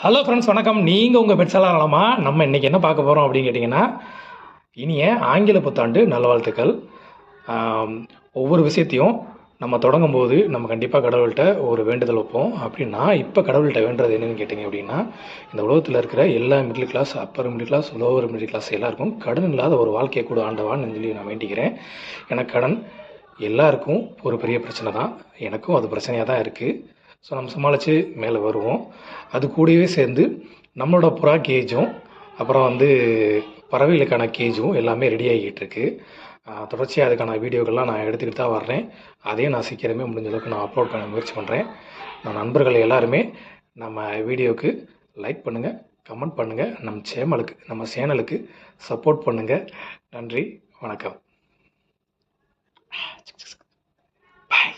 Hello friends, வணக்கம். நீங்கள் உங்கள் பெட்ஸெல்லாம் நலமா? நம்ம இன்றைக்கி என்ன பார்க்க போகிறோம் அப்படின்னு கேட்டிங்கன்னா, இனிய ஆங்கில புத்தாண்டு நல்வாழ்த்துக்கள். ஒவ்வொரு விஷயத்தையும் நம்ம தொடங்கும்போது நம்ம கண்டிப்பாக கடவுள்கிட்ட ஒரு வேண்டுதல் வைப்போம். அப்படின்னா இப்போ கடவுள்கிட்ட வேண்டுறது என்னென்னு கேட்டிங்க அப்படின்னா, இந்த உலகத்தில் இருக்கிற எல்லா middle class, upper middle class, lower middle class எல்லாருக்கும் கடன் இல்லாத ஒரு வாழ்க்கையை கூட ஆண்டவான்னு சொல்லி நான் வேண்டிக்கிறேன். எனக்கு கடன் எல்லாருக்கும் ஒரு பெரிய பிரச்சனை தான். எனக்கும் அது பிரச்சனையாக தான் இருக்குது. ஸோ நம்ம சமாளித்து மேலே வருவோம். அது கூடவே சேர்ந்து நம்மளோட புறா கேஜும் அப்புறம் பறவைகளுக்கான கேஜும் எல்லாமே ரெடி ஆகிட்டு இருக்கு. தொடர்ச்சியாக அதுக்கான வீடியோக்கள்லாம் நான் எடுத்துக்கிட்டு தான் வர்றேன். அதையும் நான் சீக்கிரமே முடிஞ்ச அளவுக்கு நான் அப்லோட் பண்ண முயற்சி பண்ணுறேன். நான் நண்பர்கள் எல்லாருமே நம்ம வீடியோவுக்கு லைக் பண்ணுங்கள், கமெண்ட் பண்ணுங்கள், நம்ம சேனலுக்கு சப்போர்ட் பண்ணுங்கள். நன்றி, வணக்கம். பாய்.